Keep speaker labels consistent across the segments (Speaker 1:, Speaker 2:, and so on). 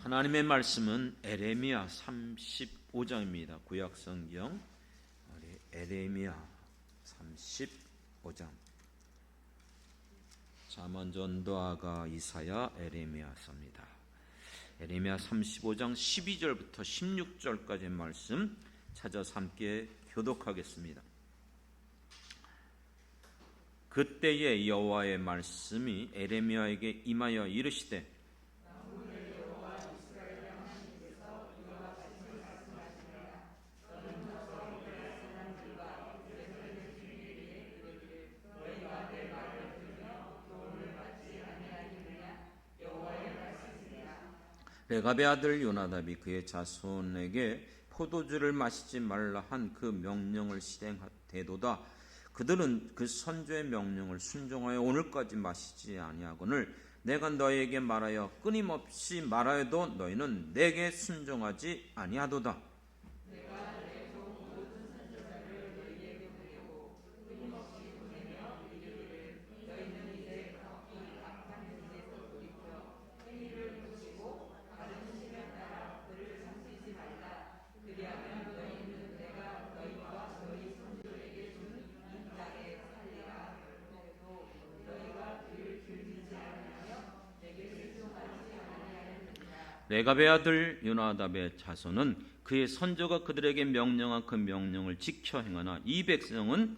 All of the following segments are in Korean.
Speaker 1: 하나님의 말씀은 에레미야 35장입니다. 구약성경 에레미야 35장. 자, 먼저 언도아가, 이사야, 에레미야서입니다. 에레미야 35장 12절부터 16절까지의 말씀 찾아서 함께 교독하겠습니다. 그때에 여호와의 말씀이 에레미야에게 임하여 이르시되, 레갑의 아들 요나답이 그의 자손에게 포도주를 마시지 말라 한 그 명령을 실행하되도다. 그들은 그 선조의 명령을 순종하여 오늘까지 마시지 아니하거늘 내가 너희에게 말하여 끊임없이 말하여도 너희는 내게 순종하지 아니하도다. 레갑의 아들 요나답의 자손은 그의 선조가 그들에게 명령한 그 명령을 지켜 행하나 이 백성은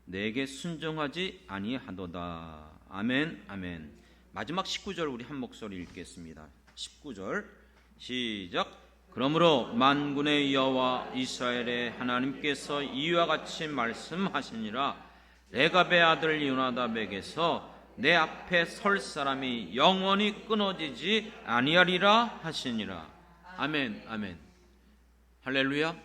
Speaker 1: 내게 순종하지 아니하도다. 아멘, 아멘. 마지막 19절 우리 한 목소리 읽겠습니다. 19절 시작. 그러므로 만군의 여호와 이스라엘의 하나님께서 이와 같이 말씀하시니라. 레갑의 아들 요나답에게서 내 앞에 설 사람이 영원히 끊어지지 아니하리라 하시니라. 아멘, 아멘. 할렐루야.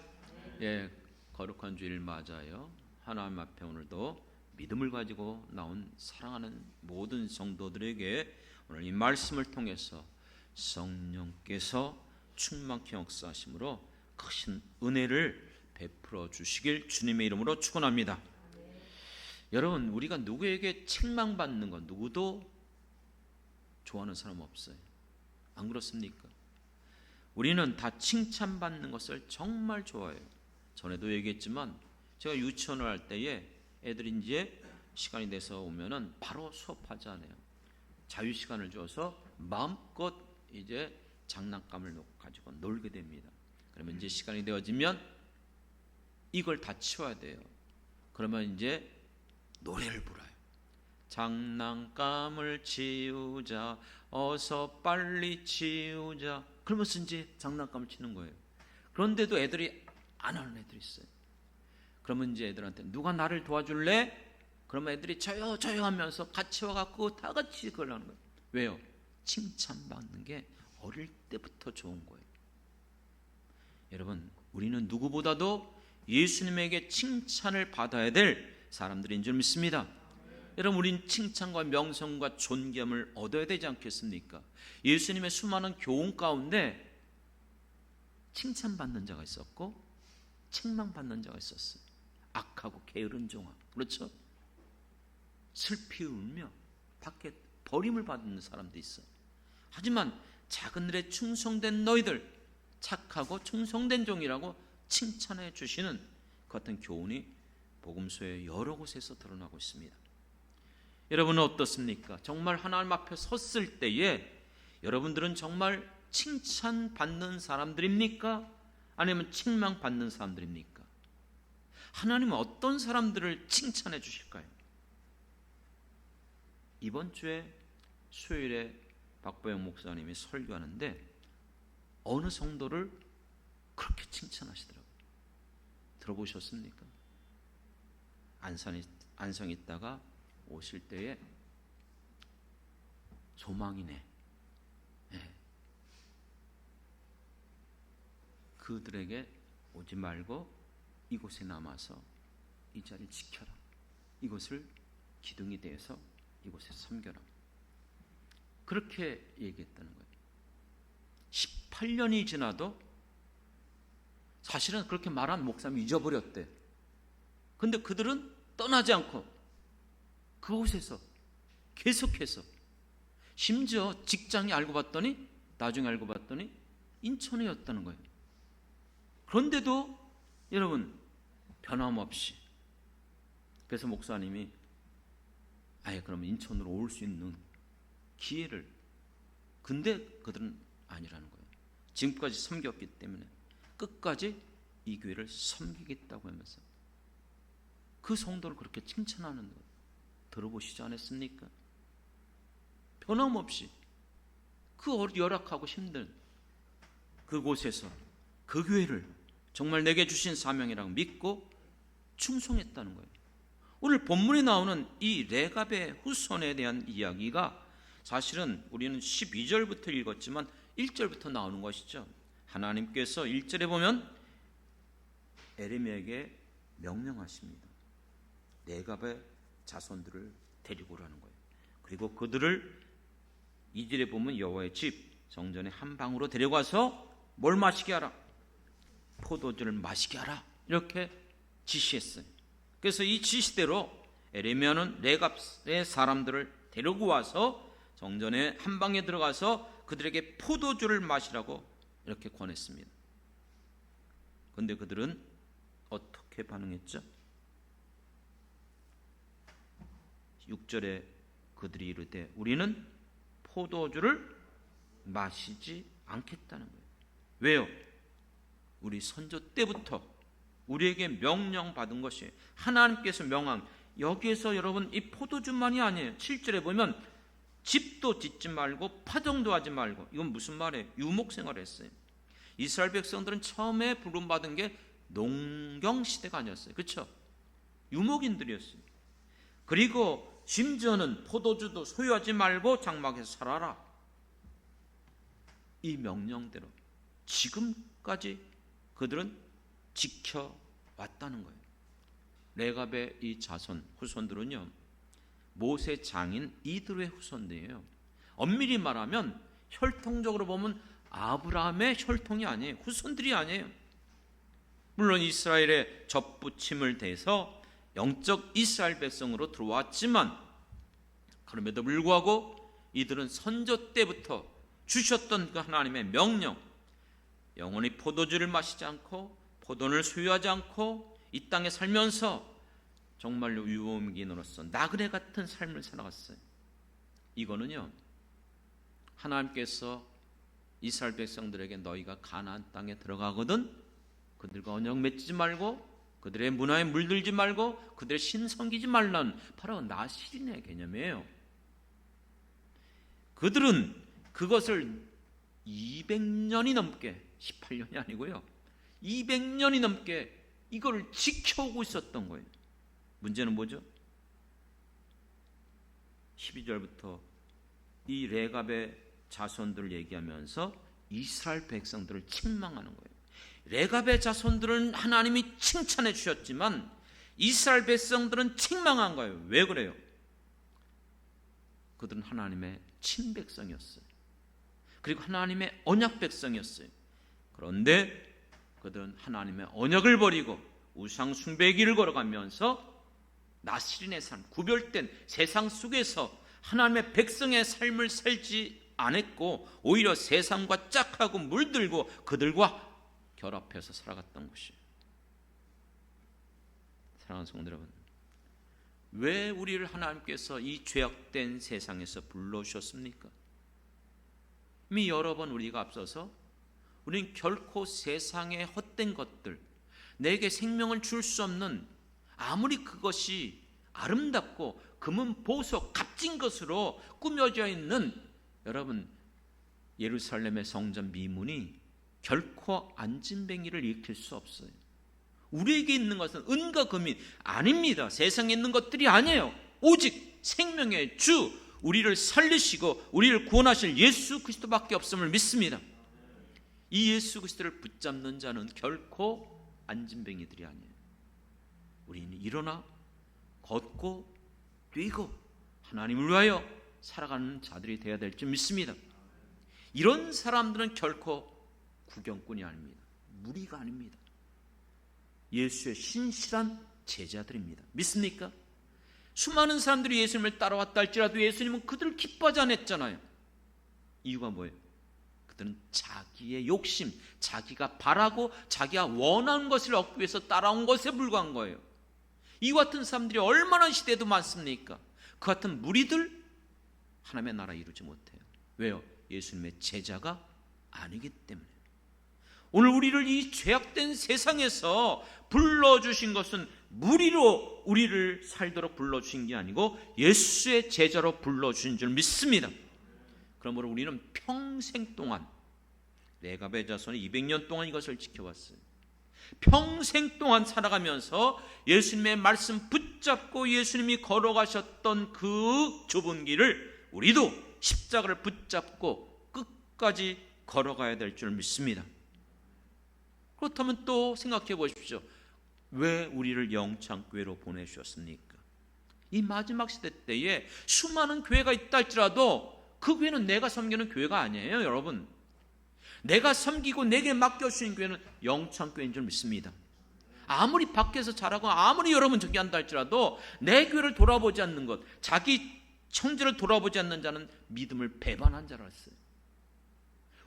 Speaker 1: 예, 거룩한 주일 맞아요. 하나님 앞에 오늘도 믿음을 가지고 나온 사랑하는 모든 성도들에게 오늘 이 말씀을 통해서 성령께서 충만케 역사하심으로 크신 은혜를 베풀어 주시길 주님의 이름으로 축원합니다. 여러분, 우리가 누구에게 책망받는 건 누구도 좋아하는 사람 없어요. 안 그렇습니까? 우리는 다 칭찬받는 것을 정말 좋아해요. 전에도 얘기했지만 제가 유치원을 할 때에 애들이 이제 시간이 돼서 오면은 바로 수업하지 않아요. 자유 시간을 줘서 마음껏 이제 장난감을 가지고 놀게 됩니다. 그러면 이제 시간이 되어지면 이걸 다 치워야 돼요. 그러면 이제 노래를 불어요. 장난감을 치우자, 어서 빨리 치우자. 그러면서 이제 장난감을 치는 거예요. 그런데도 애들이 안 하는 애들이 있어요. 그러면 이제 애들한테 누가 나를 도와줄래? 그러면 애들이 저요 하면서 같이 와갖고 다 같이 그걸 하는 거예요. 왜요? 칭찬받는 게 어릴 때부터 좋은 거예요. 여러분, 우리는 누구보다도 예수님에게 칭찬을 받아야 될 사람들인 줄 믿습니다. 여러분, 우린 칭찬과 명성과 존경을 얻어야 되지 않겠습니까? 예수님의 수많은 교훈 가운데 칭찬받는 자가 있었고 책망받는 자가 있었어요. 악하고 게으른 종아, 그렇죠? 슬피 울며 밖에 버림을 받는 사람도 있어요. 하지만 작은 일에 충성된 너희들, 착하고 충성된 종이라고 칭찬해 주시는 그 같은 교훈이 복음서의 여러 곳에서 드러나고 있습니다. 여러분은 어떻습니까? 정말 하나님 앞에 섰을 때에 여러분들은 정말 칭찬받는 사람들입니까? 아니면 책망받는 사람들입니까? 하나님은 어떤 사람들을 칭찬해 주실까요? 이번 주에 수요일에 박보영 목사님이 설교하는데 어느 성도를 그렇게 칭찬하시더라고요. 들어보셨습니까? 안성에 있다가 오실 때에 소망이네. 네. 그들에게 오지 말고 이곳에 남아서 이 자리를 지켜라. 이곳을 기둥이 되어서 이곳에 섬겨라. 그렇게 얘기했다는 거예요. 18년이 지나도 사실은 그렇게 말한 목사님이 잊어버렸대. 근데 그들은 떠나지 않고 그곳에서 계속해서, 심지어 직장이 알고 봤더니 나중에 알고 봤더니 인천이었다는 거예요. 그런데도 여러분 변함없이, 그래서 목사님이 아예 그러면 인천으로 올 수 있는 기회를, 근데 그들은 아니라는 거예요. 지금까지 섬겼기 때문에 끝까지 이 교회를 섬기겠다고 하면서 그 성도를 그렇게 칭찬하는 거 들어보시지 않았습니까? 변함없이 그 열악하고 힘든 그곳에서 그 교회를 정말 내게 주신 사명이라고 믿고 충성했다는 거예요. 오늘 본문에 나오는 이 레갑의 후손에 대한 이야기가 사실은 우리는 12절부터 읽었지만 1절부터 나오는 것이죠. 하나님께서 1절에 보면 에레미야에게 명령하십니다. 레갑의 자손들을 데리고 오라는 거예요. 그리고 그들을 2절에 보면 여호와의 집 정전의 한 방으로 데려가서 뭘 마시게 하라? 포도주를 마시게 하라. 이렇게 지시했어요. 그래서 이 지시대로 에레미야는 레갑의 사람들을 데리고 와서 정전의 한 방에 들어가서 그들에게 포도주를 마시라고 이렇게 권했습니다. 그런데 그들은 어떻게 반응했죠? 6절에 그들이 이르되 우리는 포도주를 마시지 않겠다는 거예요. 왜요? 우리 선조 때부터 우리에게 명령받은 것이, 하나님께서 명한, 여기에서 여러분 이 포도주만이 아니에요. 7절에 보면 집도 짓지 말고 파종도 하지 말고, 이건 무슨 말이에요? 유목생활을 했어요. 이스라엘 백성들은 처음에 부름받은 게 농경시대가 아니었어요. 그렇죠? 유목인들이었어요. 그리고 심지어는 포도주도 소유하지 말고 장막에서 살아라. 이 명령대로 지금까지 그들은 지켜왔다는 거예요. 레갑의 이 자손 후손들은요, 모세 장인 이드로의 후손들이에요. 엄밀히 말하면 혈통적으로 보면 아브라함의 혈통이 아니에요. 후손들이 아니에요. 물론 이스라엘의 접붙임을 대해서 영적 이스라엘 백성으로 들어왔지만 그럼에도 불구하고 이들은 선조 때부터 주셨던 그 하나님의 명령, 영원히 포도주를 마시지 않고 포도를 소유하지 않고 이 땅에 살면서 정말로 유목민으로서 나그네 같은 삶을 살아갔어요. 이거는요, 하나님께서 이스라엘 백성들에게 너희가 가나안 땅에 들어가거든 그들과 언약 맺지 말고 그들의 문화에 물들지 말고 그들의 신 섬기지 말라는 바로 나실인의 개념이에요. 그들은 그것을 200년이 넘게, 18년이 아니고요, 200년이 넘게 이걸 지켜오고 있었던 거예요. 문제는 뭐죠? 12절부터 이 레갑의 자손들을 얘기하면서 이스라엘 백성들을 책망하는 거예요. 레갑의 자손들은 하나님이 칭찬해 주셨지만 이스라엘 백성들은 책망한 거예요. 왜 그래요? 그들은 하나님의 친백성이었어요. 그리고 하나님의 언약 백성이었어요. 그런데 그들은 하나님의 언약을 버리고 우상 숭배의 길을 걸어가면서 나실인의 삶, 구별된 세상 속에서 하나님의 백성의 삶을 살지 않았고 오히려 세상과 짝하고 물들고 그들과 결합해서 살아갔던 것이에요. 사랑하는 성도 여러분, 왜 우리를 하나님께서 이 죄악된 세상에서 불러주셨습니까? 이미 여러 번 우리가 앞서서 우리는 결코 세상의 헛된 것들, 내게 생명을 줄 수 없는, 아무리 그것이 아름답고 금은 보석 값진 것으로 꾸며져 있는 여러분 예루살렘의 성전 미문이 결코 안진뱅이를 일으킬 수 없어요. 우리에게 있는 것은 은과 금이 아닙니다. 세상에 있는 것들이 아니에요. 오직 생명의 주, 우리를 살리시고 우리를 구원하실 예수 그리스도밖에 없음을 믿습니다. 이 예수 그리스도를 붙잡는 자는 결코 안진뱅이들이 아니에요. 우리는 일어나 걷고 뛰고 하나님을 위하여 살아가는 자들이 되어야 될 줄 믿습니다. 이런 사람들은 결코 구경꾼이 아닙니다. 무리가 아닙니다. 예수의 신실한 제자들입니다. 믿습니까? 수많은 사람들이 예수님을 따라왔다 할지라도 예수님은 그들을 기뻐하지 않았잖아요. 이유가 뭐예요? 그들은 자기의 욕심, 자기가 바라고 자기가 원하는 것을 얻기 위해서 따라온 것에 불과한 거예요. 이 같은 사람들이 얼마나 시대에도 많습니까? 그 같은 무리들 하나님의 나라 이루지 못해요. 왜요? 예수님의 제자가 아니기 때문에. 오늘 우리를 이 죄악된 세상에서 불러주신 것은 무리로 우리를 살도록 불러주신 게 아니고 예수의 제자로 불러주신 줄 믿습니다. 그러므로 우리는 평생 동안, 레갑의 자손은 200년 동안 이것을 지켜왔어요. 평생 동안 살아가면서 예수님의 말씀 붙잡고 예수님이 걸어가셨던 그 좁은 길을 우리도 십자가를 붙잡고 끝까지 걸어가야 될 줄 믿습니다. 그렇다면 또 생각해 보십시오. 왜 우리를 영창교회로 보내주셨습니까? 이 마지막 시대 때에 수많은 교회가 있다 할지라도 그 교회는 내가 섬기는 교회가 아니에요, 여러분. 내가 섬기고 내게 맡겨주신 교회는 영창교회인 줄 믿습니다. 아무리 밖에서 잘하고 아무리 여러분 저기 한다 할지라도 내 교회를 돌아보지 않는 것, 자기 형제를 돌아보지 않는 자는 믿음을 배반한 자라 했어요.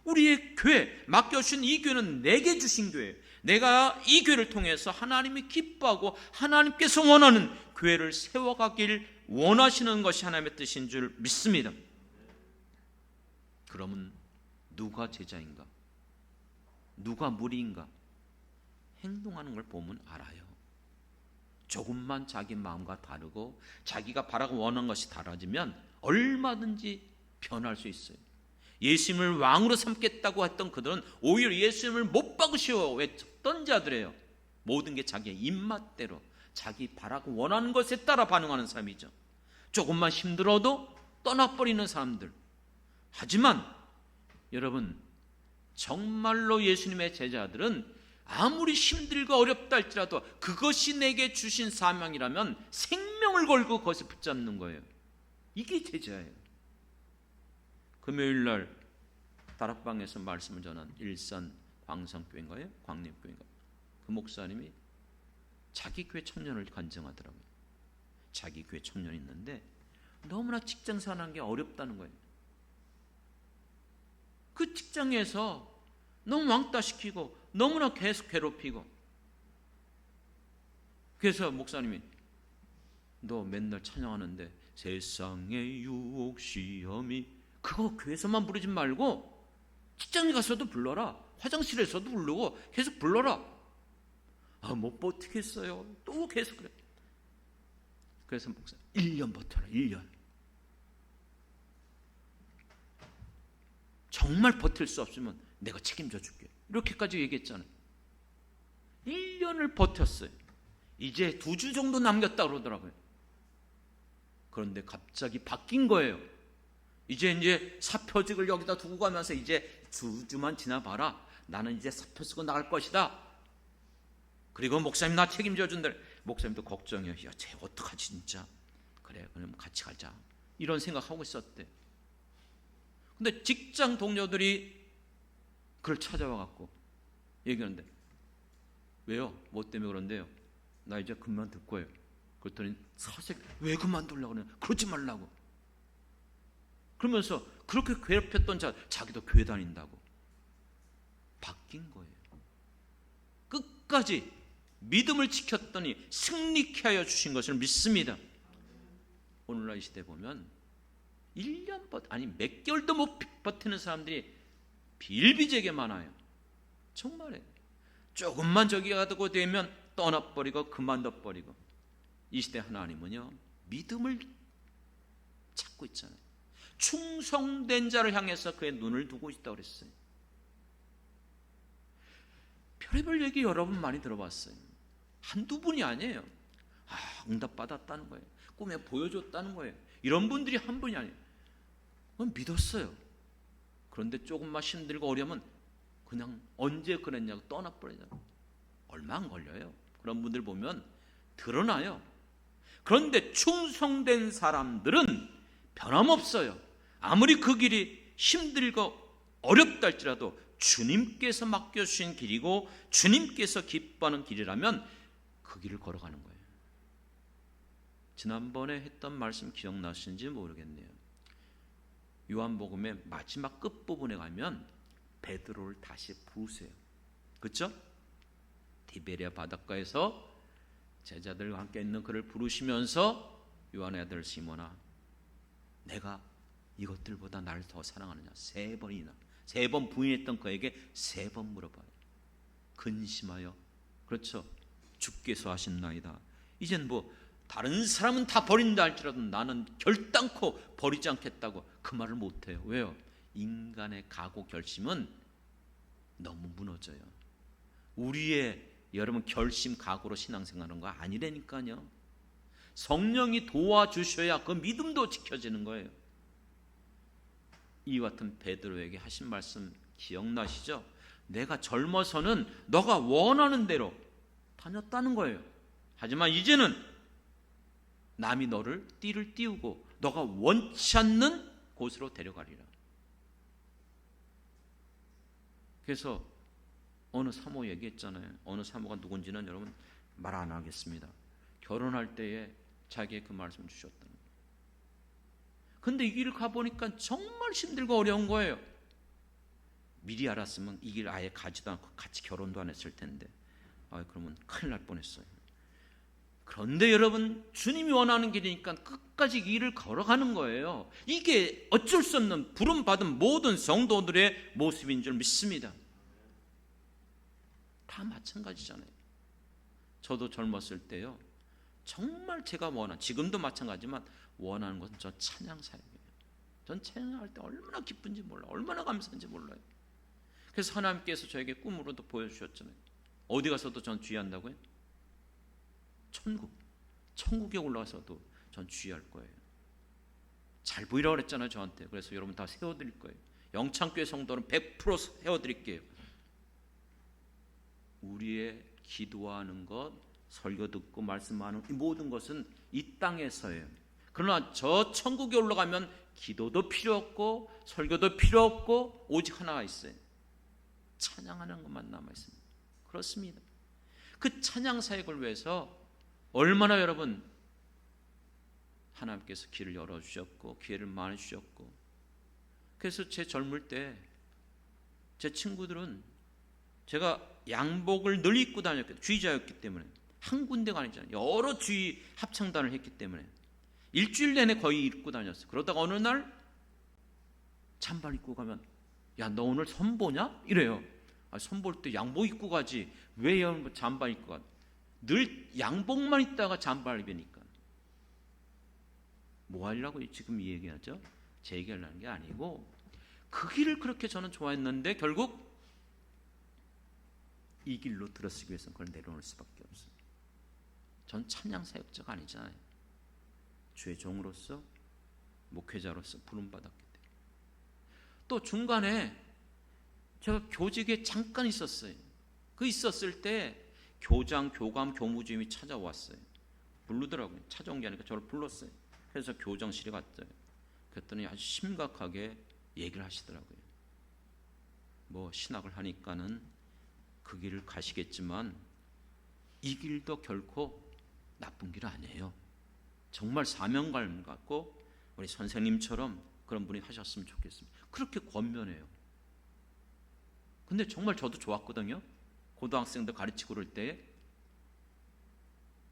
Speaker 1: 우리의 교회, 맡겨주신 이 교회는 내게 주신 교회예요. 내가 이 교회를 통해서 하나님이 기뻐하고 하나님께서 원하는 교회를 세워가길 원하시는 것이 하나님의 뜻인 줄 믿습니다. 그러면 누가 제자인가? 누가 무리인가? 행동하는 걸 보면 알아요. 조금만 자기 마음과 다르고 자기가 바라고 원하는 것이 달라지면 얼마든지 변할 수 있어요. 예수님을 왕으로 삼겠다고 했던 그들은 오히려 예수님을 못 박으시오 외쳤던 자들이에요. 모든 게 자기의 입맛대로 자기 바라고 원하는 것에 따라 반응하는 사람이죠. 조금만 힘들어도 떠나버리는 사람들. 하지만 여러분, 정말로 예수님의 제자들은 아무리 힘들고 어렵다 할지라도 그것이 내게 주신 사명이라면 생명을 걸고 그것을 붙잡는 거예요. 이게 제자예요. 금요일날 다락방에서 말씀을 전한 일산 광산교회인가요? 광림교회인가요? 그 목사님이 자기 교회 청년을 간증하더라고요. 자기 교회 청년이 있는데 너무나 직장생활하는 게 어렵다는 거예요. 그 직장에서 너무 왕따시키고 너무나 계속 괴롭히고, 그래서 목사님이 너 맨날 찬양하는데 세상의 유혹 시험이, 그거 교회에서만 부르지 말고 직장에 가서도 불러라, 화장실에서도 부르고 계속 불러라. 못 버티겠어요. 또 계속 그래. 그래서 목사 1년 버텨라. 1년. 정말 버틸 수 없으면 내가 책임져 줄게. 이렇게까지 얘기했잖아요. 1년을 버텼어요. 이제 2주 정도 남겼다 그러더라고요. 그런데 갑자기 바뀐 거예요. 이제 사표직을 여기다 두고 가면서 이제 2주만 지나봐라. 나는 이제 사표 쓰고 나갈 것이다. 그리고 목사님 나 책임져 준다. 목사님도 걱정해요. 야, 쟤 어떡하지 진짜. 그래, 그럼 같이 가자. 이런 생각하고 있었대. 근데 직장 동료들이 그를 찾아와갖고 얘기하는데, 왜요? 뭐 때문에 그런데요? 나 이제 그만둘 거예요. 그랬더니 사색, 왜 그만두려고 그래요? 그러지 말라고. 그러면서 그렇게 괴롭혔던 자기도 교회 다닌다고. 바뀐 거예요. 끝까지 믿음을 지켰더니 승리케 하여 주신 것을 믿습니다. 오늘날 이 시대 보면 1년 아니 몇 개월도 못 버티는 사람들이 비일비재하게 많아요. 정말에 조금만 저기 가고 되면 떠나버리고 그만둬버리고. 이 시대 하나님은요, 믿음을 찾고 있잖아요. 충성된 자를 향해서 그의 눈을 두고 있다고 그랬어요. 별의별 얘기 여러분 많이 들어봤어요. 한두 분이 아니에요. 응답받았다는 거예요. 꿈에 보여줬다는 거예요. 이런 분들이 한 분이 아니에요. 그건 믿었어요. 그런데 조금만 힘들고 어려면 그냥 언제 그랬냐고 떠나버리잖아요. 얼마 안 걸려요. 그런 분들 보면 드러나요. 그런데 충성된 사람들은 변함없어요. 아무리 그 길이 힘들고 어렵다 할지라도 주님께서 맡겨주신 길이고 주님께서 기뻐하는 길이라면 그 길을 걸어가는 거예요. 지난번에 했던 말씀 기억나시는지 모르겠네요. 요한복음의 마지막 끝부분에 가면 베드로를 다시 부르세요. 그렇죠? 디베리아 바닷가에서 제자들과 함께 있는 그를 부르시면서 요한의 아들 시몬아, 내가 이것들보다 나를 더 사랑하느냐? 세 번 부인했던 그에게 3번 물어봐요. 근심하여, 그렇죠, 주께서 하신나이다. 이젠 뭐 다른 사람은 다 버린다 할지라도 나는 결단코 버리지 않겠다고 그 말을 못해요. 왜요? 인간의 각오 결심은 너무 무너져요. 우리의 여러분 결심 각오로 신앙생활하는 거 아니라니까요. 성령이 도와주셔야 그 믿음도 지켜지는 거예요. 이 같은 베드로에게 하신 말씀 기억나시죠? 내가 젊어서는 너가 원하는 대로 다녔다는 거예요. 하지만 이제는 남이 너를 띠를 띄우고 너가 원치 않는 곳으로 데려가리라. 그래서 어느 사모 얘기했잖아요. 어느 사모가 누군지는 여러분 말 안 하겠습니다. 결혼할 때에 자기의 그 말씀 주셨다는 거예요. 근데 이 길을 가보니까 정말 힘들고 어려운 거예요. 미리 알았으면 이 길 아예 가지도 않고 같이 결혼도 안 했을 텐데, 그러면 큰일 날 뻔했어요. 그런데 여러분, 주님이 원하는 길이니까 끝까지 이 길을 걸어가는 거예요. 이게 어쩔 수 없는 부름받은 모든 성도들의 모습인 줄 믿습니다. 다 마찬가지잖아요. 저도 젊었을 때요, 정말 제가 지금도 마찬가지지만 원하는 것은 저 찬양 사역이에요. 전 찬양할 때 얼마나 기쁜지 몰라요. 얼마나 감사한지 몰라요. 그래서 하나님께서 저에게 꿈으로도 보여주셨잖아요. 어디 가서도 전 주의한다고요? 천국에 올라가서도 전 주의할 거예요. 잘 보이라고 그랬잖아요, 저한테. 그래서 여러분 다 세워드릴 거예요. 영창교회 성도는 100% 세워드릴게요. 우리의 기도하는 것, 설교 듣고 말씀하는 이 모든 것은 이 땅에서예요. 그러나 저 천국에 올라가면 기도도 필요 없고 설교도 필요 없고 오직 하나가 있어요. 찬양하는 것만 남아있습니다. 그렇습니다. 그 찬양 사역을 위해서 얼마나 여러분 하나님께서 길을 열어주셨고 기회를 많이 주셨고, 그래서 제 젊을 때 제 친구들은 제가 양복을 늘 입고 다녔기, 주의자였기 때문에, 한 군데가 아니잖아요. 여러 주의 합창단을 했기 때문에 일주일 내내 거의 입고 다녔어요. 그러다가 어느 날 잠바 입고 가면 야, 너 오늘 선보냐? 이래요. 선볼 때 양복 입고 가지 왜 잠바 입고 가? 늘 양복만 입다가 잠바를 입으니까. 뭐 하려고 지금 이 얘기하죠? 제 얘기하려는 게 아니고, 그 길을 그렇게 저는 좋아했는데 결국 이 길로 들어서기 위해서는 그걸 내려놓을 수밖에 없어요. 전 찬양 사역자가 아니잖아요. 주의 종으로서, 목회자로서 부름받았기 때문에. 또 중간에 제가 교직에 잠깐 있었어요. 그 있었을 때 교장, 교감, 교무주임이 찾아왔어요. 부르더라고요. 찾아온 게 아니라 저를 불렀어요. 그래서 교장실에 갔어요. 그랬더니 아주 심각하게 얘기를 하시더라고요. 뭐 신학을 하니까는 그 길을 가시겠지만 이 길도 결코 나쁜 길 아니에요. 정말 사명감 갖고 우리 선생님처럼 그런 분이 하셨으면 좋겠습니다. 그렇게 권면해요. 근데 정말 저도 좋았거든요. 고등학생들 가르치고 그럴 때.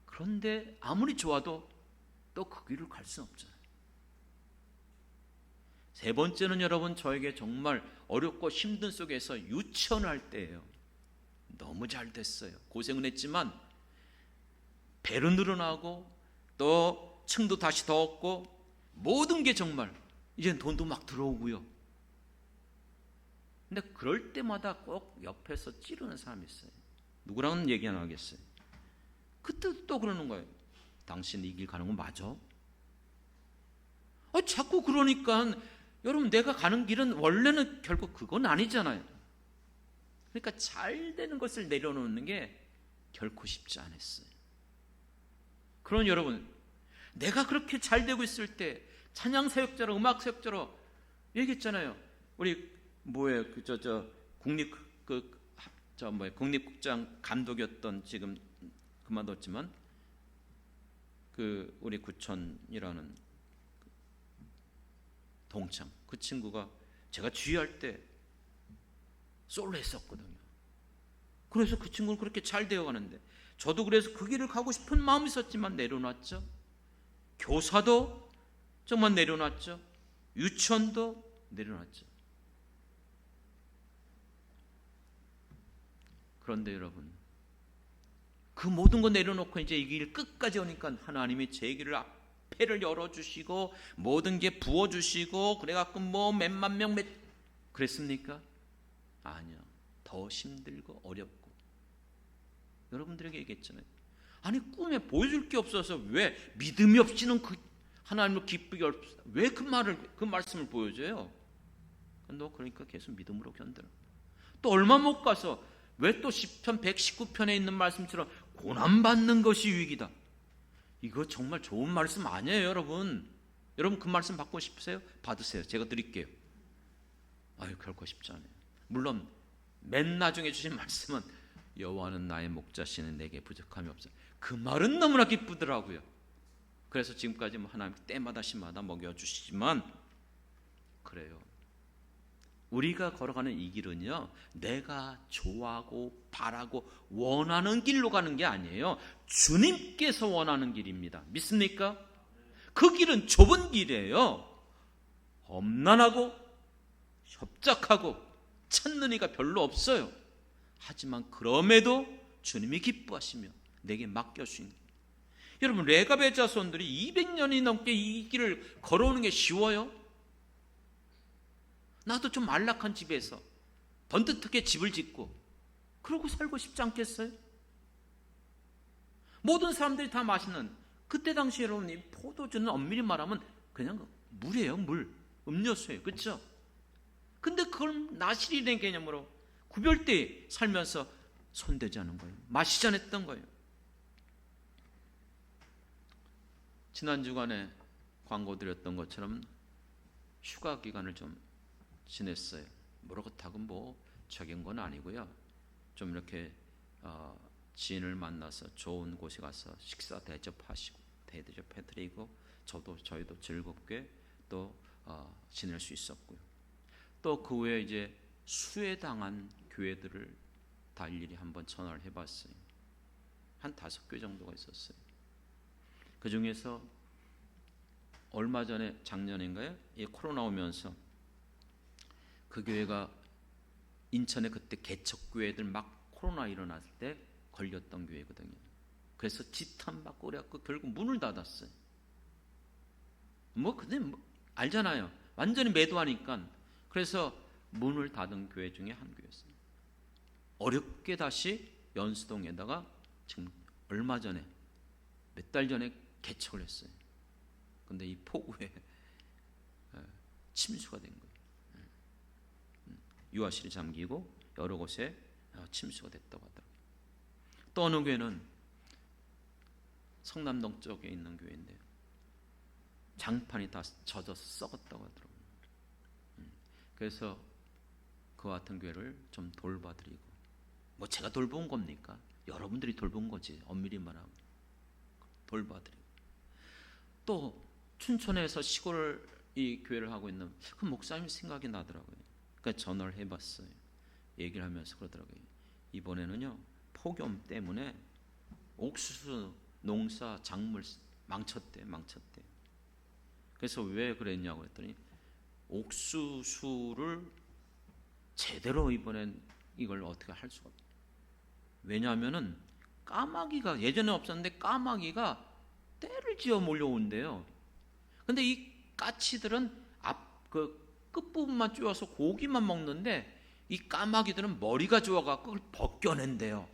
Speaker 1: 그런데 아무리 좋아도 또 그 길을 갈 수는 없잖아요. 세 번째는 여러분, 저에게 정말 어렵고 힘든 속에서 유치원을 할 때예요. 너무 잘 됐어요. 고생은 했지만 배로 늘어나고 또 층도 다시 더 얻고 모든 게 정말 이젠 돈도 막 들어오고요. 근데 그럴 때마다 꼭 옆에서 찌르는 사람이 있어요. 누구랑은 얘기 안 하겠어요. 그때 또 그러는 거예요. 당신 이 길 가는 거 맞아? 자꾸 그러니까 여러분, 내가 가는 길은 원래는 결국 그건 아니잖아요. 그러니까 잘 되는 것을 내려놓는 게 결코 쉽지 않았어요. 그런 여러분, 내가 그렇게 잘 되고 있을 때 찬양 사역자로, 음악 사역자로 얘기했잖아요. 우리 국립극장 감독이었던, 지금 그만뒀지만 그 우리 구천이라는 동창, 그 친구가 제가 주의할 때 솔로 했었거든요. 그래서 그 친구는 그렇게 잘 되어가는데, 저도 그래서 그 길을 가고 싶은 마음이 있었지만 내려놨죠. 교사도 정말 내려놨죠. 유치원도 내려놨죠. 그런데 여러분, 그 모든 거 내려놓고 이제 이 길 끝까지 오니까 하나님이 제 길을 앞에를 열어주시고 모든 게 부어주시고 그래갖고 뭐 몇만 명 그랬습니까? 아니요. 더 힘들고 어렵고. 여러분들에게 얘기했잖아요. 아니 꿈에 보여줄 게 없어서 왜 믿음이 없이는 그 하나님을 기쁘게 없다. 왜 그 말씀을 보여줘요? 너 그러니까 계속 믿음으로 견뎌라. 또 얼마 못 가서 왜 또 시편 119편에 있는 말씀처럼 고난받는 것이 유익이다. 이거 정말 좋은 말씀 아니에요, 여러분. 여러분 그 말씀 받고 싶으세요? 받으세요. 제가 드릴게요. 아유, 결코 쉽지 않아요. 물론 맨 나중에 주신 말씀은 여호와는 나의 목자시는 내게 부족함이 없어. 그 말은 너무나 기쁘더라고요. 그래서 지금까지 하나님 때마다 시마다 먹여주시지만, 그래요. 우리가 걸어가는 이 길은요, 내가 좋아하고 바라고 원하는 길로 가는 게 아니에요. 주님께서 원하는 길입니다. 믿습니까? 그 길은 좁은 길이에요. 험난하고 협착하고 찾는 이가 별로 없어요. 하지만 그럼에도 주님이 기뻐하시며 내게 맡겨주신 길. 여러분, 레갑의 자손들이 200년이 넘게 이 길을 걸어오는 게 쉬워요? 나도 좀 안락한 집에서 번듯하게 집을 짓고 그러고 살고 싶지 않겠어요? 모든 사람들이 다 마시는, 그때 당시 여러분 이 포도주는 엄밀히 말하면 그냥 물이에요. 물, 음료수예요. 그렇죠? 근데 그걸 나실이라는 개념으로 구별되이 살면서 손대지 않은 거예요. 마시지 않았던 거예요. 지난 주간에 광고 드렸던 것처럼 휴가 기간을 좀 지냈어요. 그렇다고 뭐 적은 건 아니고요. 좀 이렇게 지인을 만나서 좋은 곳에 가서 식사 대접하시고 대접해드리고 저희도 즐겁게 또 지낼 수 있었고요. 또 그 후에 이제 수혜당한 교회들을 다 일일이 한번 전화를 해봤어요. 한 5개 정도가 있었어요. 그 중에서 얼마 전에 작년인가요? 이 코로나 오면서 그 교회가 인천에 그때 개척교회들 막 코로나 일어났을 때 걸렸던 교회거든요. 그래서 지탄받고 그래갖고 결국 문을 닫았어요. 근데 알잖아요. 완전히 매도하니까. 그래서 문을 닫은 교회 중에 한 교회였어요. 어렵게 다시 연수동에다가 지금 얼마 전에 몇 달 전에 개척을 했어요. 근데 이 폭우에 침수가 된 거예요. 유아실이 잠기고 여러 곳에 침수가 됐다고 하더라고요. 또 어느 교회는 성남동 쪽에 있는 교회인데요. 장판이 다 젖어서 썩었다고 하더라고요. 그래서 그 같은 교회를 좀 돌봐드리고, 뭐 제가 돌본 겁니까? 여러분들이 돌본 거지. 엄밀히 말하면 돌봐드리고. 또 춘천에서 시골 이 교회를 하고 있는 그 목사님 생각이 나더라고요. 그러니까 전화를 해봤어요. 얘기를 하면서 그러더라고요. 이번에는요 폭염 때문에 옥수수 농사 작물 망쳤대. 그래서 왜 그랬냐고 했더니 옥수수를 제대로 이번엔 이걸 어떻게 할 수가 없다. 왜냐하면은 까마귀가 예전에 없었는데 까마귀가 떼를 지어 몰려온대요. 근데 이 까치들은 그 끝부분만 쪼여서 고기만 먹는데 이 까마귀들은 머리가 좋아갖고 그걸 벗겨낸대요.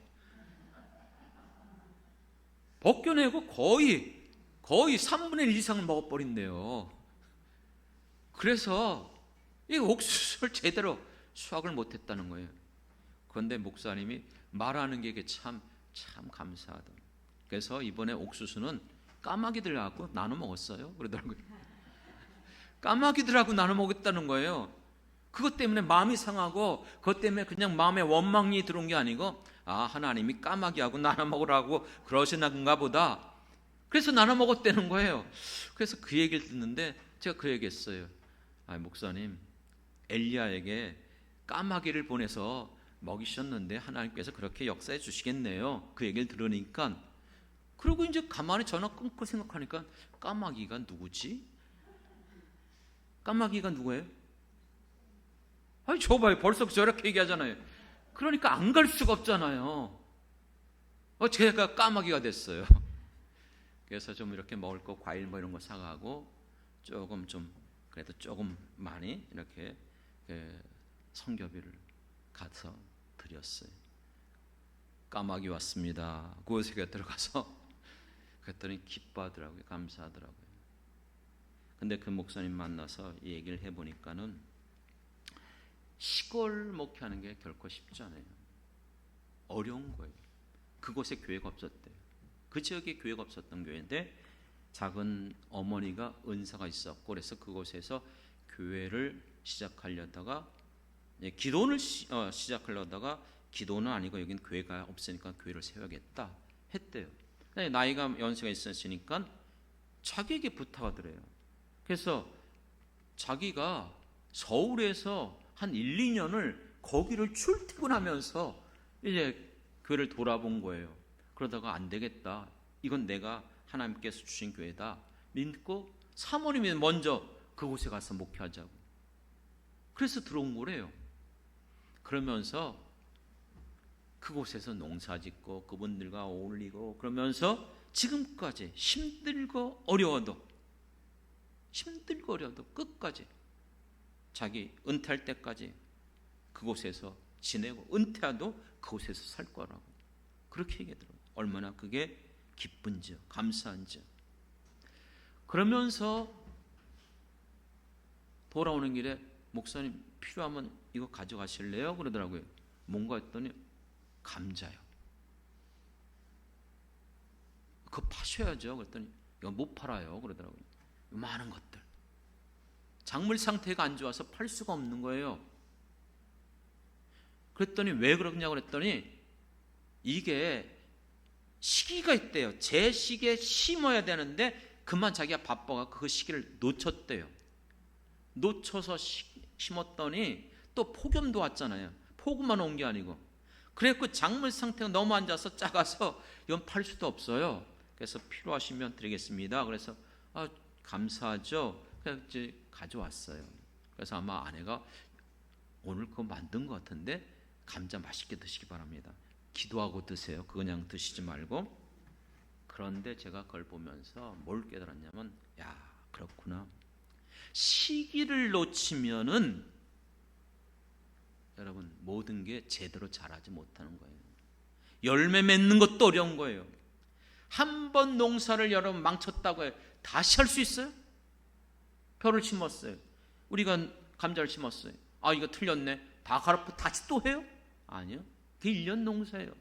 Speaker 1: 벗겨내고 거의 3분의 1 이상을 먹어버린대요. 그래서 이 옥수수를 제대로 수확을 못했다는 거예요. 그런데 목사님이 말하는 게 참 감사하다. 그래서 이번에 옥수수는 까마귀들하고 나눠 먹었어요. 그러더라고요. 까마귀들하고 나눠 먹었다는 거예요. 그것 때문에 마음이 상하고 그것 때문에 그냥 마음에 원망이 들어온 게 아니고 하나님이 까마귀하고 나눠 먹으라고 그러시는가 보다. 그래서 나눠 먹었다는 거예요. 그래서 그 얘기를 듣는데 제가 그 얘기했어요. 목사님, 엘리야에게 까마귀를 보내서 먹이셨는데 하나님께서 그렇게 역사해 주시겠네요. 그 얘기를 들으니까, 그리고 이제 가만히 전화 끊고 생각하니까 까마귀가 누구지? 까마귀가 누구예요? 아니 저 봐요, 벌써 저렇게 얘기하잖아요. 그러니까 안 갈 수가 없잖아요. 제가 까마귀가 됐어요. 그래서 좀 이렇게 먹을 거, 과일 뭐 이런 거 사가고 조금 좀 그래도 조금 많이 이렇게 성교비를 가서 드렸어요. 까마귀 왔습니다. 그곳에 들어가서 그랬더니 기뻐하더라고요. 감사하더라고요. 근데 그 목사님 만나서 이 얘기를 해보니까는 시골 목회하는 게 결코 쉽지 않아요. 어려운 거예요. 그곳에 교회가 없었대요. 그 지역에 교회가 없었던 교회인데 작은 어머니가 은사가 있었고, 그래서 그곳에서 교회를 시작하려다가 기도를 시작하려다가 기도는 아니고 여긴 교회가 없으니까 교회를 세워야겠다 했대요. 나이가 연세가 있었으니까 자기에게 부탁하더래요. 그래서 자기가 서울에서 한 1, 2년을 거기를 출퇴근하면서 이제 교회를 돌아본 거예요. 그러다가 안 되겠다, 이건 내가 하나님께서 주신 교회다 믿고 사모님이 먼저 그곳에 가서 목회하자고, 그래서 들어온 거래요. 그러면서 그곳에서 농사 짓고 그분들과 어울리고 그러면서 지금까지 힘들고 어려워도 끝까지 자기 은퇴할 때까지 그곳에서 지내고 은퇴해도 그곳에서 살 거라고 그렇게 얘기하더라고요. 얼마나 그게 기쁜지요, 감사한지요. 그러면서 돌아오는 길에 목사님 필요하면 이거 가져가실래요? 그러더라고요. 뭔가 했더니 감자요. 그거 파셔야죠. 그랬더니 이거 못 팔아요. 그러더라고요. 많은 것들. 작물 상태가 안 좋아서 팔 수가 없는 거예요. 그랬더니 왜 그러냐고 그랬더니 이게 시기가 있대요. 제 시기에 심어야 되는데 그만 자기가 바빠가 그 시기를 놓쳤대요. 놓쳐서 심었더니 또 폭염도 왔잖아요. 폭우만 온 게 아니고. 그래서 작물 상태가 너무 안 좋아서 작아서 이건 팔 수도 없어요. 그래서 필요하시면 드리겠습니다. 그래서 감사하죠. 그래서 이제 가져왔어요. 그래서 아마 아내가 오늘 그거 만든 것 같은데 감자 맛있게 드시기 바랍니다. 기도하고 드세요. 그냥 드시지 말고. 그런데 제가 그걸 보면서 뭘 깨달았냐면, 야, 그렇구나. 시기를 놓치면은 여러분 모든 게 제대로 자라지 못하는 거예요. 열매 맺는 것도 어려운 거예요. 한 번 농사를 여러분 망쳤다고 해요. 다시 할 수 있어요? 벼를 심었어요. 우리가 감자를 심었어요. 이거 틀렸네. 다 갈아엎고 다시 또 해요? 아니요. 그게 1년 농사예요.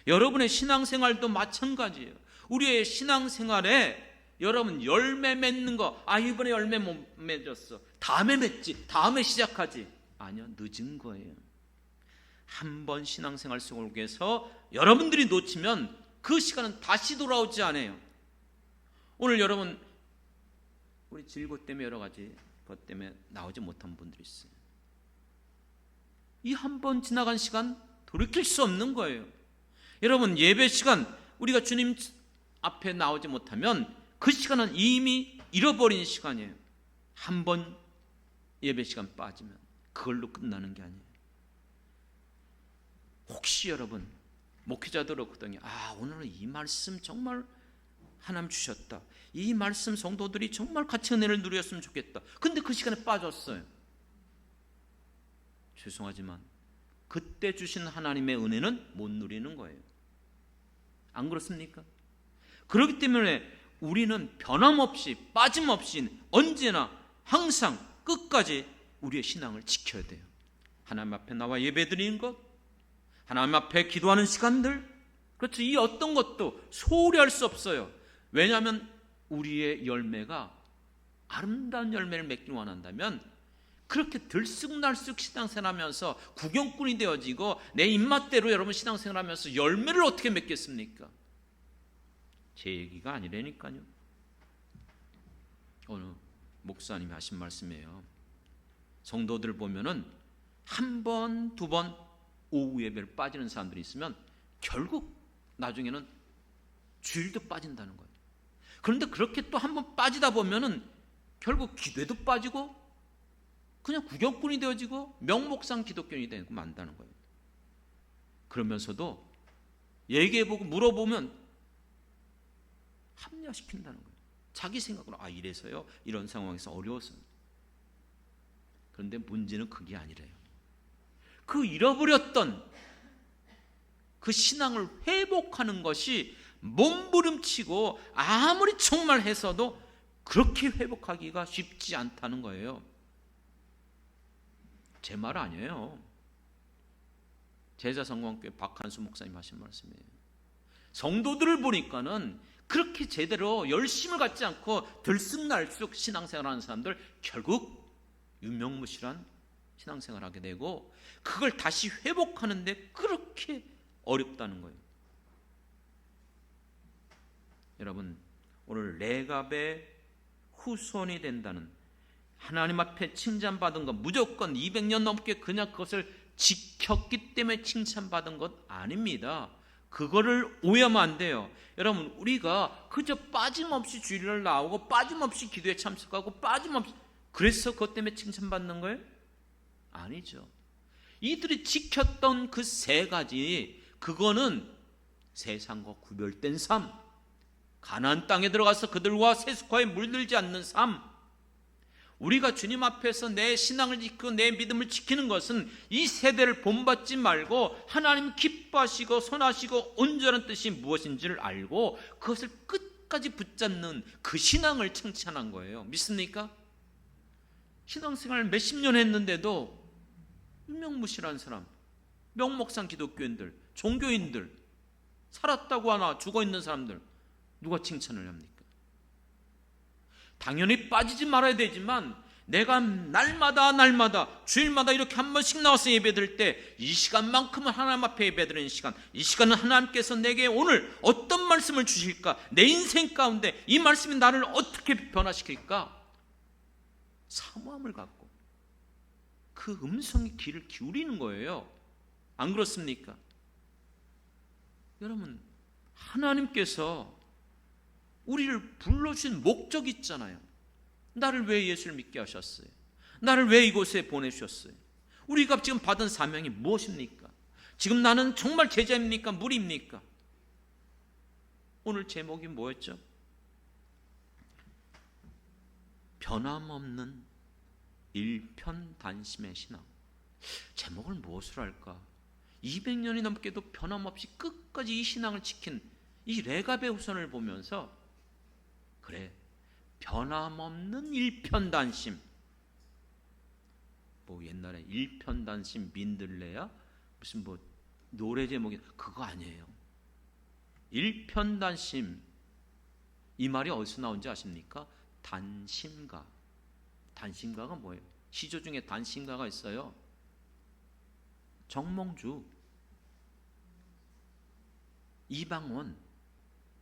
Speaker 1: 여러분의 신앙생활도 마찬가지예요. 우리의 신앙생활에 여러분 열매 맺는 거, 이번에 열매 못 맺었어, 다음에 맺지, 다음에 시작하지. 아니요, 늦은 거예요. 한 번 신앙생활 속에서 여러분들이 놓치면 그 시간은 다시 돌아오지 않아요. 오늘 여러분 우리 질고 때문에 여러 가지 것 때문에 나오지 못한 분들이 있어요. 이 한 번 지나간 시간 돌이킬 수 없는 거예요. 여러분 예배 시간 우리가 주님 앞에 나오지 못하면 그 시간은 이미 잃어버린 시간이에요. 한 번 예배 시간 빠지면 그걸로 끝나는 게 아니에요. 혹시 여러분 목회자들 그러거든요. 오늘은 이 말씀 정말 하나님 주셨다. 이 말씀 성도들이 정말 같이 은혜를 누렸으면 좋겠다. 근데 그 시간에 빠졌어요. 죄송하지만 그때 주신 하나님의 은혜는 못 누리는 거예요. 안 그렇습니까? 그렇기 때문에 우리는 변함없이 빠짐없이 언제나 항상 끝까지 우리의 신앙을 지켜야 돼요. 하나님 앞에 나와 예배드리는 것, 하나님 앞에 기도하는 시간들, 그렇죠. 이 어떤 것도 소홀히 할 수 없어요. 왜냐하면 우리의 열매가 아름다운 열매를 맺기 원한다면 그렇게 들쑥날쑥 신앙생활하면서 구경꾼이 되어지고 내 입맛대로 여러분 신앙생활하면서 열매를 어떻게 맺겠습니까? 제 얘기가 아니라니까요. 오늘 목사님이 하신 말씀이에요. 성도들 보면은 한 번, 두 번 오후 예배를 빠지는 사람들이 있으면 결국 나중에는 주일도 빠진다는 거예요. 그런데 그렇게 또 한 번 빠지다 보면은 결국 기도에도 빠지고 그냥 구경꾼이 되어지고 명목상 기독교인이 되고 만다는 거예요. 그러면서도 얘기해보고 물어보면 합리화시킨다는 거예요. 자기 생각으로 이래서요, 이런 상황에서 어려워서. 그런데 문제는 그게 아니래요. 그 잃어버렸던 그 신앙을 회복하는 것이 몸부림치고 아무리 총말해서도 그렇게 회복하기가 쉽지 않다는 거예요. 제 말 아니에요. 제자성공교회 박한수 목사님 하신 말씀이에요. 성도들을 보니까는 그렇게 제대로 열심을 갖지 않고 들쑥날쑥 신앙생활하는 사람들 결국 유명무실한 신앙생활을 하게 되고 그걸 다시 회복하는데 그렇게 어렵다는 거예요. 여러분, 오늘 레갑의 후손이 된다는 하나님 앞에 칭찬받은 것, 무조건 200년 넘게 그냥 그것을 지켰기 때문에 칭찬받은 것 아닙니다. 그거를 오해하면 안 돼요. 여러분, 우리가 그저 빠짐없이 주일을 나오고 빠짐없이 기도에 참석하고 빠짐없이 그래서 그것 때문에 칭찬받는 거예요? 아니죠. 이들이 지켰던 그 세 가지, 그거는 세상과 구별된 삶, 가나안 땅에 들어가서 그들과 세속화에 물들지 않는 삶, 우리가 주님 앞에서 내 신앙을 지키고 내 믿음을 지키는 것은 이 세대를 본받지 말고 하나님 기뻐하시고 선하시고 온전한 뜻이 무엇인지를 알고 그것을 끝까지 붙잡는 그 신앙을 칭찬한 거예요. 믿습니까? 신앙생활 몇십 년 했는데도 유명무실한 사람, 명목상 기독교인들, 종교인들, 살았다고 하나 죽어있는 사람들 누가 칭찬을 합니까? 당연히 빠지지 말아야 되지만 내가 날마다 주일마다 이렇게 한 번씩 나와서 예배드릴 때 이 시간만큼은 하나님 앞에 예배드리는 시간, 이 시간은 하나님께서 내게 오늘 어떤 말씀을 주실까, 내 인생 가운데 이 말씀이 나를 어떻게 변화시킬까, 사모함을 갖고 그 음성의 귀를 기울이는 거예요. 안 그렇습니까? 여러분, 하나님께서 우리를 불러주신 목적이 있잖아요. 나를 왜 예수를 믿게 하셨어요? 나를 왜 이곳에 보내주셨어요? 우리가 지금 받은 사명이 무엇입니까? 지금 나는 정말 제자입니까? 무리입니까? 오늘 제목이 뭐였죠? 변함없는 일편단심의 신앙. 제목을 무엇으로 할까? 200년이 넘게도 변함없이 끝까지 이 신앙을 지킨 이 레갑의 후손을 보면서 그래, 변함없는 일편단심. 뭐 옛날에 일편단심 민들레야 무슨 뭐 노래 제목이 그거 아니에요. 일편단심, 이 말이 어디서 나온지 아십니까? 단심가. 단심가가 뭐예요? 시조 중에 단심가가 있어요. 정몽주, 이방원,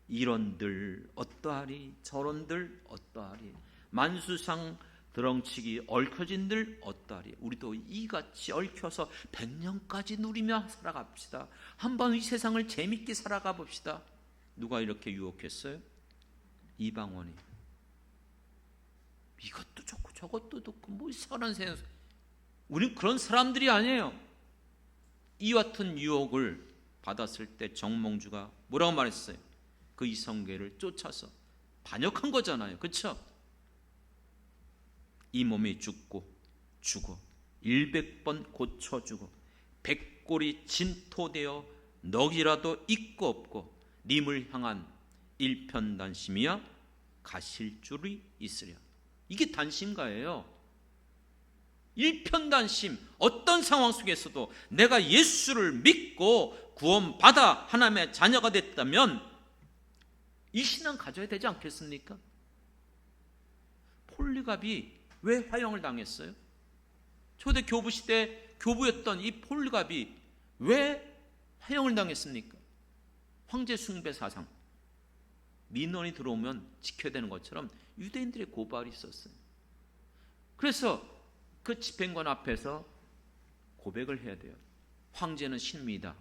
Speaker 1: 이런들 어떠하리, 저런들 어떠하리, 만수상 드렁치기 얽혀진들 어떠하리. 우리도 이같이 얽혀서 100년까지 누리며 살아갑시다. 한번 이 세상을 재밌게 살아가 봅시다. 누가 이렇게 유혹했어요? 이방원이. 이것도 좋고 저것도 좋고 뭐 이상한 세상. 우린 그런 사람들이 아니에요. 이와 같은 유혹을 받았을 때 정몽주가 뭐라고 말했어요? 그 이성계를 쫓아서 반역한 거잖아요. 그렇죠? 이 몸이 죽고 죽어 100번 고쳐주고 100골이 진토되어 넋이라도 있고 없고 님을 향한 일편단심이야 가실 줄이 있으랴. 이게 단심가예요. 일편단심, 어떤 상황 속에서도 내가 예수를 믿고 구원받아 하나님의 자녀가 됐다면 이 신앙 가져야 되지 않겠습니까? 폴리갑이 왜 화형을 당했어요? 초대 교부 시대 교부였던 이 폴리갑이 왜 화형을 당했습니까? 황제 숭배 사상, 민원이 들어오면 지켜야 되는 것처럼 유대인들의 고발이 있었어요. 그래서 그 집행관 앞에서 고백을 해야 돼요. 황제는 신미이다.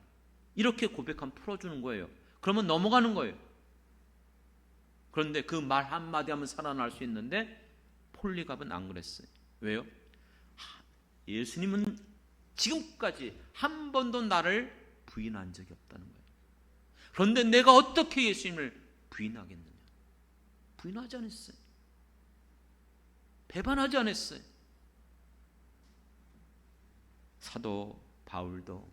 Speaker 1: 이렇게 고백하면 풀어주는 거예요. 그러면 넘어가는 거예요. 그런데 그 말 한마디 하면 살아날 수 있는데 폴리갑은 안 그랬어요. 왜요? 예수님은 지금까지 한 번도 나를 부인한 적이 없다는 거예요. 그런데 내가 어떻게 예수님을 부인하겠느냐? 부인하지 않았어요. 배반하지 않았어요. 사도 바울도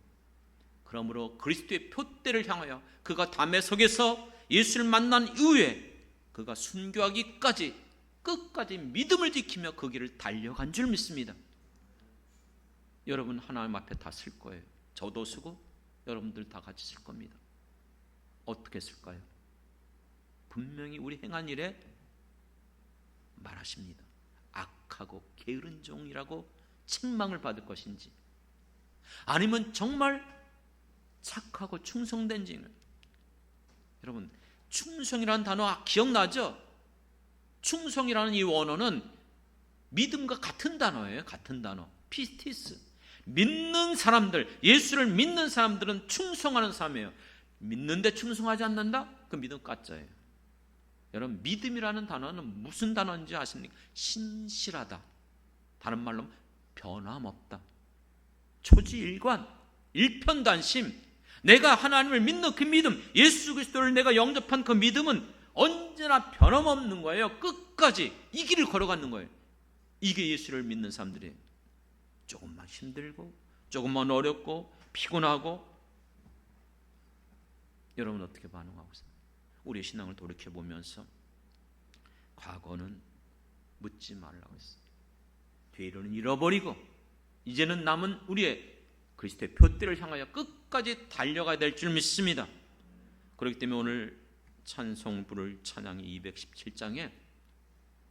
Speaker 1: 그러므로 그리스도의 표대를 향하여 그가 담에석에서 예수를 만난 이후에 그가 순교하기까지 끝까지 믿음을 지키며 그 길을 달려간 줄 믿습니다. 여러분 하나님 앞에 다 쓸 거예요. 저도 쓰고 여러분들 다 같이 쓸 겁니다. 어떻게 쓸까요? 분명히 우리 행한 일에 말하십니다. 악하고 게으른 종이라고 책망을 받을 것인지, 아니면 정말 착하고 충성된 종을. 여러분 충성이라는 단어 기억나죠? 충성이라는 이 원어는 믿음과 같은 단어예요. 같은 단어. 피스티스. 믿는 사람들, 예수를 믿는 사람들은 충성하는 사람이에요. 믿는데 충성하지 않는다? 그 믿음 가짜예요. 여러분 믿음이라는 단어는 무슨 단어인지 아십니까? 신실하다. 다른 말로 변함없다. 초지일관, 일편단심. 내가 하나님을 믿는 그 믿음, 예수 그리스도를 내가 영접한 그 믿음은 언제나 변함없는 거예요. 끝까지 이 길을 걸어가는 거예요. 이게 예수를 믿는 사람들이에요. 조금만 힘들고 조금만 어렵고 피곤하고, 여러분 어떻게 반응하고 있어요? 우리의 신앙을 돌이켜보면서 과거는 묻지 말라고 했어요. 뒤로는 잃어버리고 이제는 남은 우리의 그리스도의 표대를 향하여 끝까지 달려가야 될 줄 믿습니다. 그렇기 때문에 오늘 찬송 부를 찬양이 217장에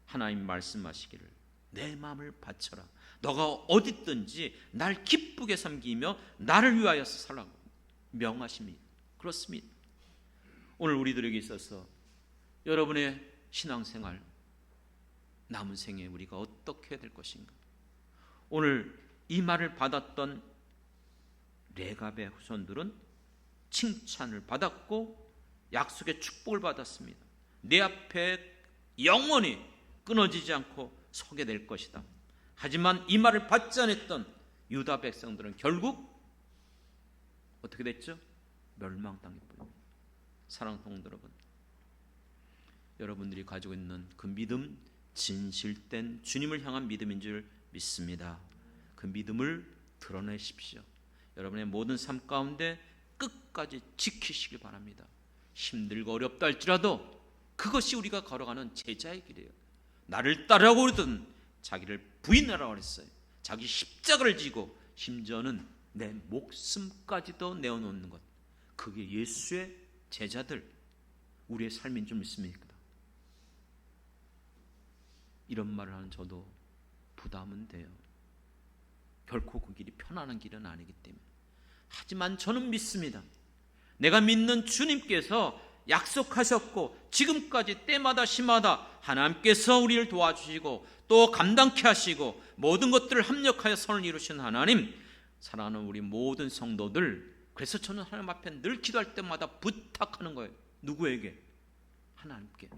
Speaker 1: 하나님 말씀하시기를 내 마음을 바쳐라. 너가 어디 있든지 날 기쁘게 섬기며 나를 위하여 살라고 명하십니다. 그렇습니다. 오늘 우리들에게 있어서 여러분의 신앙생활, 남은 생에 우리가 어떻게 해야 될 것인가? 오늘 이 말을 받았던 레갑의 후손들은 칭찬을 받았고 약속의 축복을 받았습니다. 내 앞에 영원히 끊어지지 않고 서게 될 것이다. 하지만 이 말을 받지 않았던 유다 백성들은 결국 어떻게 됐죠? 멸망당했습니다. 사랑하는 성도 여러분, 여러분들이 가지고 있는 그 믿음, 진실된 주님을 향한 믿음인 줄 믿습니다. 그 믿음을 드러내십시오. 여러분의 모든 삶 가운데 끝까지 지키시길 바랍니다. 힘들고 어렵다 할지라도 그것이 우리가 걸어가는 제자의 길이에요. 나를 따르라고 그러든 자기를 부인하라고 그랬어요. 자기 십자가를 지고 심지어는 내 목숨까지도 내어놓는 것, 그게 예수의 제자들, 우리의 삶인 줄 믿습니다. 이런 말을 하는 저도 부담은 돼요. 결코 그 길이 편안한 길은 아니기 때문에. 하지만 저는 믿습니다. 내가 믿는 주님께서 약속하셨고 지금까지 때마다 시마다 하나님께서 우리를 도와주시고 또 감당케 하시고 모든 것들을 합력하여 선을 이루신 하나님, 사랑하는 우리 모든 성도들, 그래서 저는 하나님 앞에 늘 기도할 때마다 부탁하는 거예요. 누구에게? 하나님께.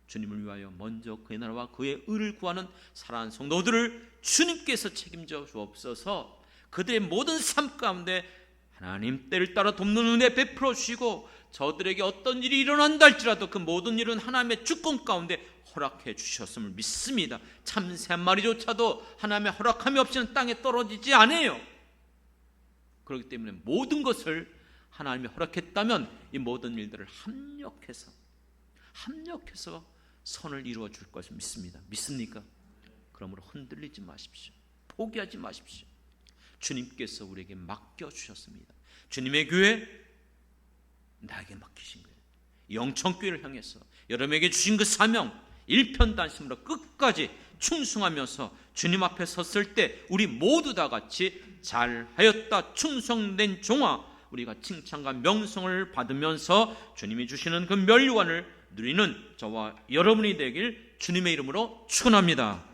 Speaker 1: 주님을 위하여 먼저 그의 나라와 그의 의를 구하는 사랑하는 성도들을 주님께서 책임져 주옵소서. 그들의 모든 삶 가운데 하나님 때를 따라 돕는 은혜 베풀어 주시고, 저들에게 어떤 일이 일어난다 할지라도 그 모든 일은 하나님의 주권 가운데 허락해 주셨음을 믿습니다. 참새 한 마리조차도 하나님의 허락함이 없이는 땅에 떨어지지 않아요. 그렇기 때문에 모든 것을 하나님이 허락했다면 이 모든 일들을 합력해서 선을 이루어 줄 것을 믿습니다. 믿습니까? 그러므로 흔들리지 마십시오. 포기하지 마십시오. 주님께서 우리에게 맡겨주셨습니다. 주님의 교회 나에게 맡기신 거예요. 영천교회를 향해서 여러분에게 주신 그 사명, 일편단심으로 끝까지 충성하면서 주님 앞에 섰을 때 우리 모두 다 같이 잘하였다 충성된 종아, 우리가 칭찬과 명성을 받으면서 주님이 주시는 그 멸류관을 누리는 저와 여러분이 되길 주님의 이름으로 축원합니다.